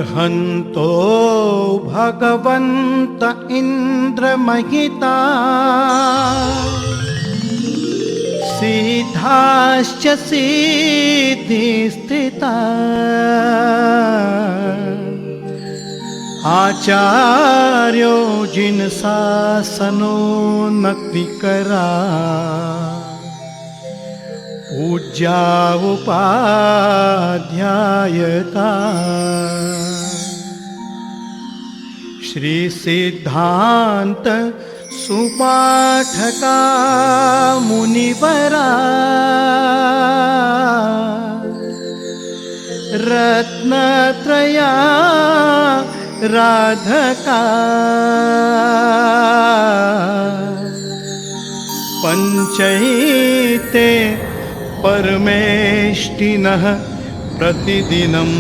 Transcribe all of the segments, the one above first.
अर्हन्तो भगवन्त इन्द्रमहिता सिद्धाश्च सिद्धिस्थिता आचार्यो जिनशासनो नक्तिकरा पूज्या उपाध्यायता श्री सिद्धांत सुपाठका मुनिवरा रत्नत्रया राधका पंचैते परमेष्टिनः प्रतिदिनं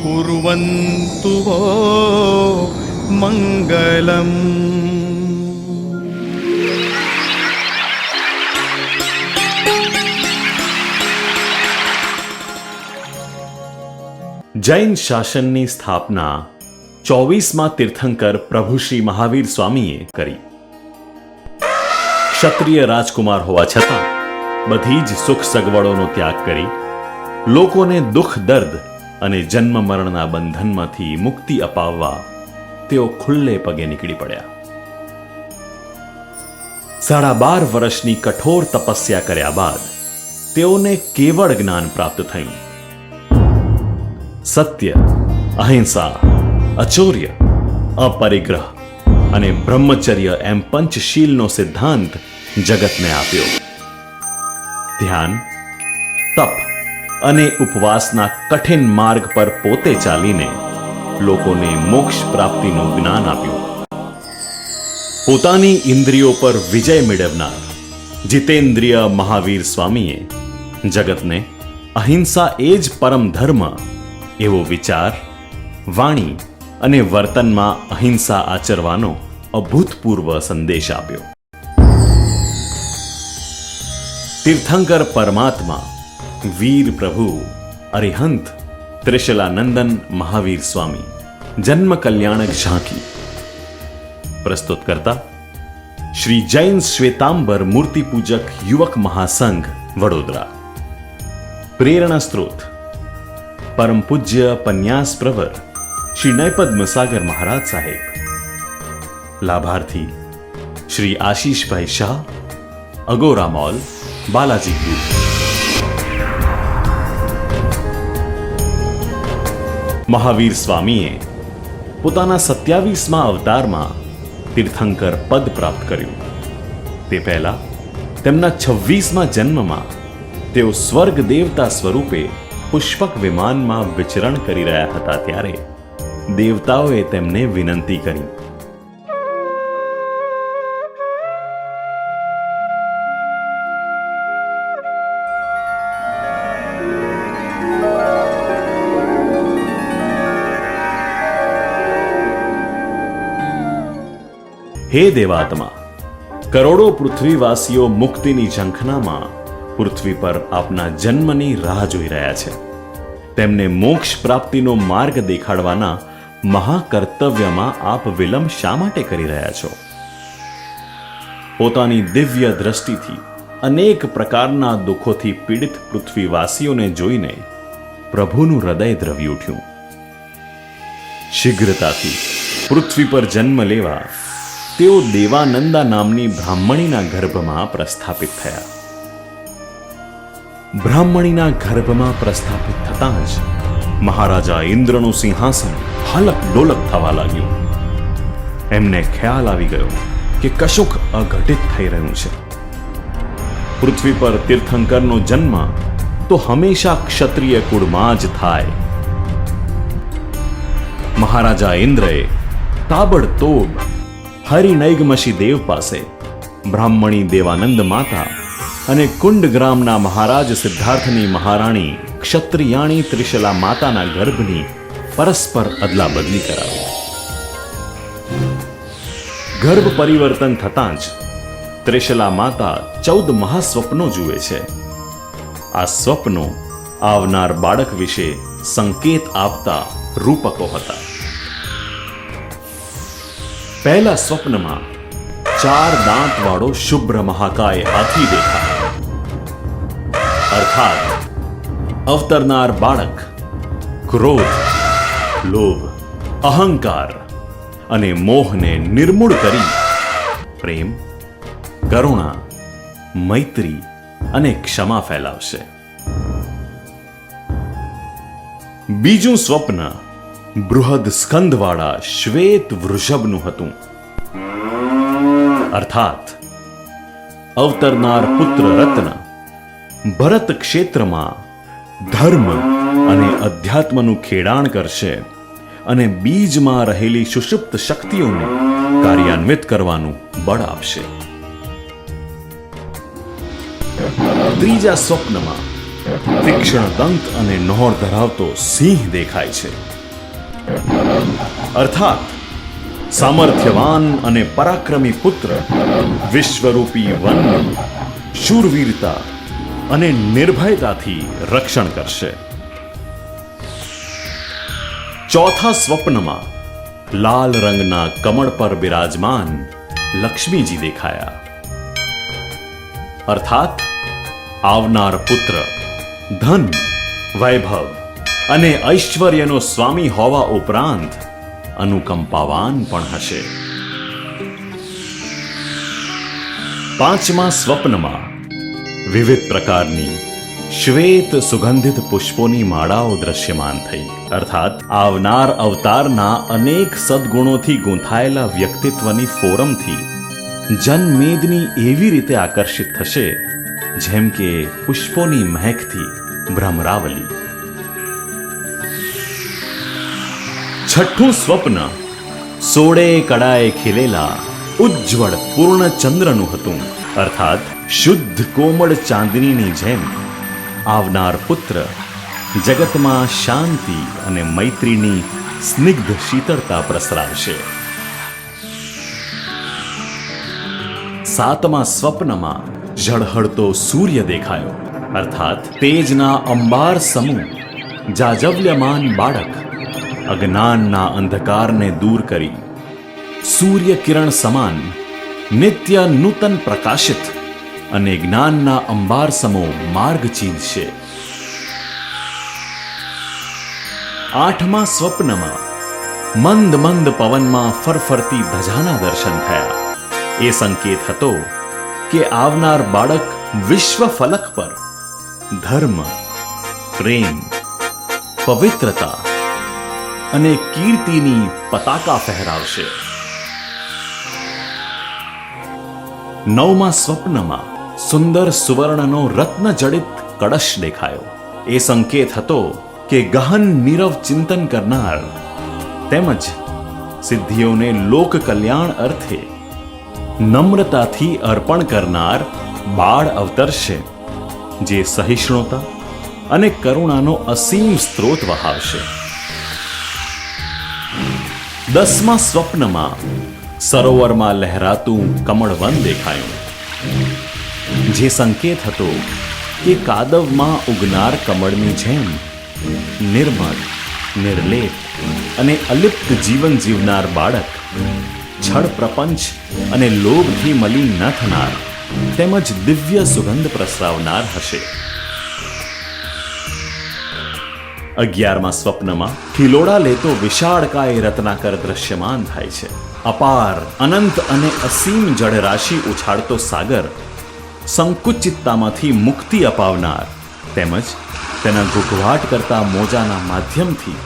कुर्वन्तु वो मंगलम। જૈન શાસનની સ્થાપના 24મા તીર્થંકર પ્રભુ શ્રી મહાવીર સ્વામીએ કરી. ક્ષત્રિય રાજકુમાર હોવા છતાં બધી જ સુખ સગવડોનો ત્યાગ કરી લોકોને દુઃખ દર્દ અને જન્મ મરણના બંધનમાંથી મુક્તિ અપાવવા તેઓ ખુલ્લે પગે નીકળી પડ્યા. 12.5 વર્ષની કઠોર તપસ્યા કર્યા બાદ તેઓને કેવળ જ્ઞાન પ્રાપ્ત થયું. સત્ય, અહિંસા, અચૌર્ય, અપરિગ્રહ અને બ્રહ્મચર્ય એમ પંચશીલનો સિદ્ધાંત જગતને આપ્યો. ધ્યાન, તપ અને ઉપવાસના કઠિન માર્ગ પર પોતે ચાલીને લોકોને મોક્ષ પ્રાપ્તિનું જ્ઞાન આપ્યું. પોતાની ઇન્દ્રિયો પર વિજય મેળવનાર જીતેન્દ્રિય મહાવીર સ્વામીએ જગતને અહિંસા એ જ પરમ ધર્મ એવો વિચાર, વાણી અને વર્તનમાં અહિંસા આચરવાનો અભૂતપૂર્વ સંદેશ આપ્યો. તીર્થંકર પરમાત્મા, વીર પ્રભુ, અરિહંત ત્રિશલાનંદન મહાવીર સ્વામી જન્મ કલ્યાણક ઝાંકી પ્રસ્તુત કરતા શ્રી જૈન શ્વેતાંબર મૂર્તિ પૂજક યુવક મહાસંઘ વડોદરા. પ્રેરણા સ્ત્રોત પરમ પૂજ્ય પન્યાસ પ્રવર શ્રી નયપદ મસાગર મહારાજ સાહેબ. લાભાર્થી Shri Ashishbhai Shah, Agora mall, Balaji group. Mahavir સ્વામીએ પોતાના 27મા અવતારમાં તીર્થંકર પદ પ્રાપ્ત કર્યું. તે પહેલા તેમના 26મા જન્મમાં તેઓ સ્વર્ગ દેવતા સ્વરૂપે પુષ્પક વિમાનમાં વિચરણ કરી રહ્યા હતા ત્યારે દેવતાઓએ તેમને વિનંતી કરી, હે દેવાત્મા, કરોડો પૃથ્વીવાસીઓ મુક્તિની ઝંખનામાં પૃથ્વી પર આપના જન્મની રાહ જોઈ રહ્યા છે. તેમને મોક્ષ પ્રાપ્તિનો માર્ગ દેખાડવાના મહાકર્તવ્યમાં આપ વિલંબ શા માટે કરી રહ્યા છો? પોતાની દિવ્ય દ્રષ્ટિથી અનેક પ્રકારના દુઃખોથી પીડિત પૃથ્વીવાસીઓને જોઈને પ્રભુનું હૃદય દ્રવી ઉઠ્યું. શીઘ્રતાથી પૃથ્વી પર જન્મ લેવા તેઓ દેવાનંદા નામની બ્રાહ્મણીના ગર્ભમાં પ્રસ્થાપિત થયા. બ્રાહ્મણીના ગર્ભમાં પ્રસ્થાપિત થતાં જ મહારાજા ઇન્દ્રનું સિંહાસન હલક ડોલક થવા લાગ્યું. એમને ખ્યાલ આવી ગયો કે કશુંક અઘટિત થઈ રહ્યું છે. પૃથ્વી પર તીર્થંકરનો જન્મ તો હંમેશા ક્ષત્રિય કુળમાં જ થાય. મહારાજા ઇન્દ્રએ તાબડતોબ હરિનૈગમશી દેવ પાસે બ્રાહ્મણી દેવાનંદ માતા અને કુંડગ્રામના મહારાજ સિદ્ધાર્થની મહારાણી ક્ષત્રિયાણી ત્રિશલા માતાના ગર્ભની પરસ્પર અદલા બદલી કરાવી. ગર્ભ પરિવર્તન થતાં જ ત્રિશલા માતા 14 મહાસ્વપ્નો જુએ છે. આ સ્વપ્નો આવનાર બાળક વિશે સંકેત આપતા રૂપકો હતા. પહેલા સ્વપ્નમાં 4 દાંતવાળો શુભ્ર મહાકાય હાથી દેખાયો. અર્થાત અવતરનાર બાળક ક્રોધ, લોભ, અહંકાર અને મોહને નિર્મૂળ કરી પ્રેમ, કરુણા, મૈત્રી અને ક્ષમા ફેલાવશે. બીજું સ્વપ્ન બૃહદ સ્કંદવાળા શ્વેત વૃષભનું હતું. અર્થાત અવતરનાર પુત્ર રત્ન ભરત ક્ષેત્રમાં ધર્મ અને અધ્યાત્મનું ખેડાણ કરશે અને બીજમાં રહેલી સુષુપ્ત શક્તિઓને કાર્યાન્વિત કરવાનું બળ આપશે. ત્રીજા સ્વપ્નમાં તીક્ષ્ણ દંત અને નહોર ધરાવતો સિંહ દેખાય છે. અર્થાત સામર્થ્યવાન અને પરાક્રમી પુત્ર વિશ્વરૂપી વનનું શૂરવીરતા અને નિર્ભયતાથી રક્ષણ કરશે. ચોથા સ્વપ્નમાં લાલ રંગના કમળ પર બિરાજમાન લક્ષ્મીજી દેખાયા. અર્થાત આવનાર પુત્ર ધન, વૈભવ અને ઐશ્વર્યનો સ્વામી હોવા ઉપરાંત અનુકંપાવાન પણ હશે. પાંચમા સ્વપ્નમાં વિવિધ પ્રકારની શ્વેત સુગંધિત પુષ્પોની માળાઓ દ્રશ્યમાન થઈ. અર્થાત આવનાર અવતારના અનેક સદગુણોથી ગૂંથાયેલા વ્યક્તિત્વની ફોરમથી જનમેદની એવી રીતે આકર્ષિત થશે જેમ કે પુષ્પોની મહેકથી ભ્રમરાવલી. છઠ્ઠું સ્વપ્ન 16 કળાએ ખીલેલા ઉજ્જવળ પૂર્ણ ચંદ્રનું હતું. અર્થાત શુદ્ધ કોમળ ચાંદનીની જેમ આવનાર પુત્ર જગતમાં શાંતિ અને મૈત્રીની સ્નિગ્ધ શીતળતા પ્રસરાવશે. સાતમા સ્વપ્નમાં ઝળહળતો સૂર્ય દેખાયો. અર્થાત તેજના અંબાર સમૂહ જાજવ્યમાન બાળક અજ્ઞાનના અંધકારને દૂર કરી સૂર્ય કિરણ સમાન નિત્ય નૂતન પ્રકાશિત અને જ્ઞાનના અંબાર સમો માર્ગ ચીંધશે. આઠમા સ્વપ્નમાં મંદ મંદ પવનમાં ફરફરતી ધજાના દર્શન થયા. એ સંકેત હતો કે આવનાર બાળક વિશ્વ ફલક પર ધર્મ, પ્રેમ, પવિત્રતા અને કીર્તિની પતાકા ફહેરાવશે. નવમા સ્વપ્નમાં સુંદર સુવર્ણનો રત્નજડિત કળશ દેખાયો. એ સંકેત હતો કે ગહન નીરવ ચિંતન કરનાર તેમજ સિદ્ધિઓને લોક કલ્યાણ અર્થે નમ્રતાથી અર્પણ કરનાર બાળ અવતરશે જે સહિષ્ણુતા અને કરુણાનો અસીમ સ્ત્રોત વહાવશે. દસમા સ્વપ્નમાં સરોવરમાં લહેરાતું કમળવન દેખાયું, જે સંકેત હતો કે કાદવમાં ઉગનાર કમળની જેમ નિર્મળ, નિર્લેપ અને અલિપ્ત જીવન જીવનાર બાળક છળ પ્રપંચ અને લોભથી મલિન ન થનાર તેમજ દિવ્ય સુગંધ પ્રસરાવનાર હશે. 11મા સ્વપ્નમાં ખિલોડા લેતો વિશાળકાય રત્નાકર દ્રશ્યમાન થાય છે. અપાર, અનંત અને અસીમ જળરાશિ ઉછાળતો સાગર સંકુચિતતામાંથી મુક્તિ અપાવનાર તેમજ તેના ઘૂઘવાટ કરતા મોજાના માધ્યમથી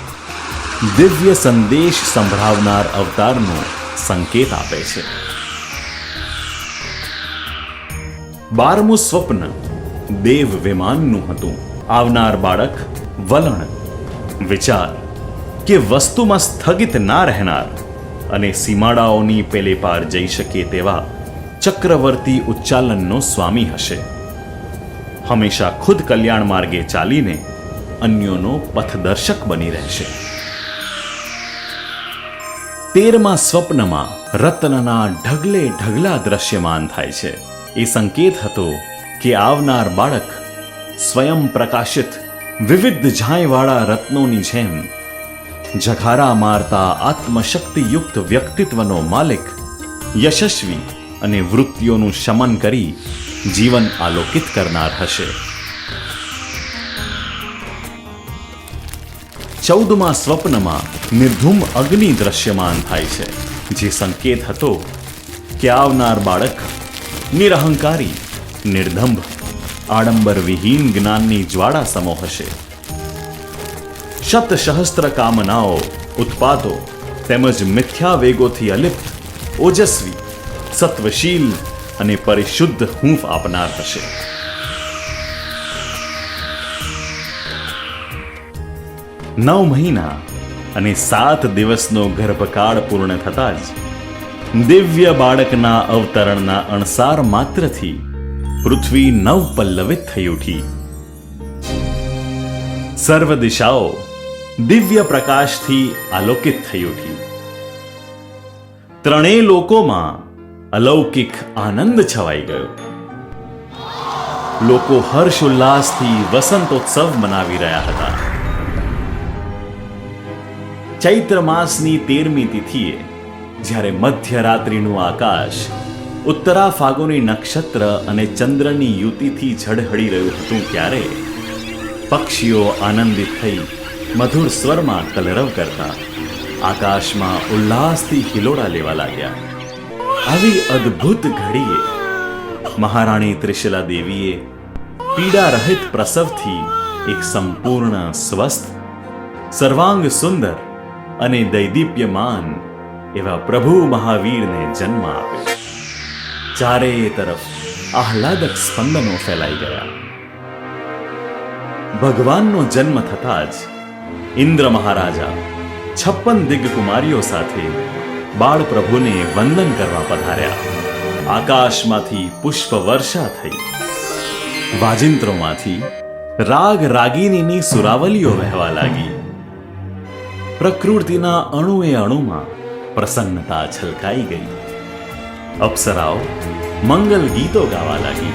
દિવ્ય સંદેશ સંભળાવનાર અવતારનો સંકેત આપે છે. 12મું સ્વપ્ન દેવ વિમાનનું હતું. આવનાર બાળક વલણ, વિચાર કે વસ્તુમાં સ્થગિત ના રહેનાર અને સીમાડાઓની પેલે પાર જઈ શકે તેવા ચક્રવર્તી ઉચ્ચાલનનો સ્વામી હશે. હંમેશા ખુદ કલ્યાણ માર્ગે ચાલીને અન્યોનો પથદર્શક બની રહેશે. 13મા સ્વપ્નમાં રત્નના ઢગલે ઢગલા દ્રશ્યમાન થાય છે. એ સંકેત હતો કે આવનાર બાળક સ્વયં પ્રકાશિત વિવિધ ઝાંયવાળા રત્નોની જેમ ઝઘારા મારતા આત્મશક્તિયુક્ત વ્યક્તિત્વનો માલિક, યશસ્વી અને વૃત્તિઓનું શમન કરી જીવન આલોકિત કરનાર હશે. 14મા સ્વપ્નમાં નિર્ધૂમ અગ્નિ દ્રશ્યમાન થાય છે, જે સંકેત હતો કે આવનાર બાળક નિરહંકારી, નિર્દંભ, આડંબર વિહીન જ્ઞાનની જ્વાળા સમો હશે. શત સહસ્ત્ર કામનાઓ, ઉત્પાતો તેમજ મિથ્યા વેગોથી અલિપ્ત, ઓજસ્વી, સત્વશીલ અને પરિશુદ્ધ હૂંફ આપનાર હશે. નવ મહિના અને 7 દિવસનો ગર્ભકાળ પૂર્ણ થતા જ દિવ્ય બાળકના અવતરણના અણસાર માત્રથી પૃથ્વી નવપલ્લવિત થઈ ઉઠી. સર્વ દિશાઓ દિવ્ય પ્રકાશથી આલોકિત થઈ ઉઠી. ત્રણેય લોકોમાં અલૌકિક આનંદ છવાઈ ગયો. લોકો હર્ષ ઉલ્લાસથી વસંતોત્સવ મનાવી રહ્યા હતા. ચૈત્ર માસની 13મી તિથિએ જ્યારે મધ્યરાત્રિનું આકાશ ઉત્તરા ફાગુની નક્ષત્ર અને ચંદ્રની યુતિથી ઝળહળી રહ્યું હતું, ત્યારે પક્ષીઓ આનંદિત થઈ મધુર સ્વરમાં કલરવ કરતા આકાશમાં ઉલ્લાસથી હિલોડા લેવા લાગ્યા. આવી અદ્ભુત ઘડીએ મહારાણી ત્રિશલા દેવીએ પીડા રહિત પ્રસવથી એક સંપૂર્ણ સ્વસ્થ, સર્વાંગ સુંદર અને દૈદીપ્યમાન એવા પ્રભુ મહાવીરને જન્મ આપ્યો. ચારેય તરફ આહલાદક સ્પંદનો ફેલાઈ ગયા. ભગવાનનો જન્મ થતા જ ઇન્દ્ર મહારાજા 56 દિગ્કુમારીઓ સાથે બાળ પ્રભુને વંદન કરવા પધાર્યા. આકાશમાંથી પુષ્પ વર્ષા થઈ. વાજિંત્રોમાંથી રાગ રાગિનીની સુરાવલીઓ વહેવા લાગી. પ્રકૃતિના અણુએ અણુમાં પ્રસન્નતા છલકાઈ ગઈ. અપ્સરાઓ મંગલ ગીતો ગાવા લાગી.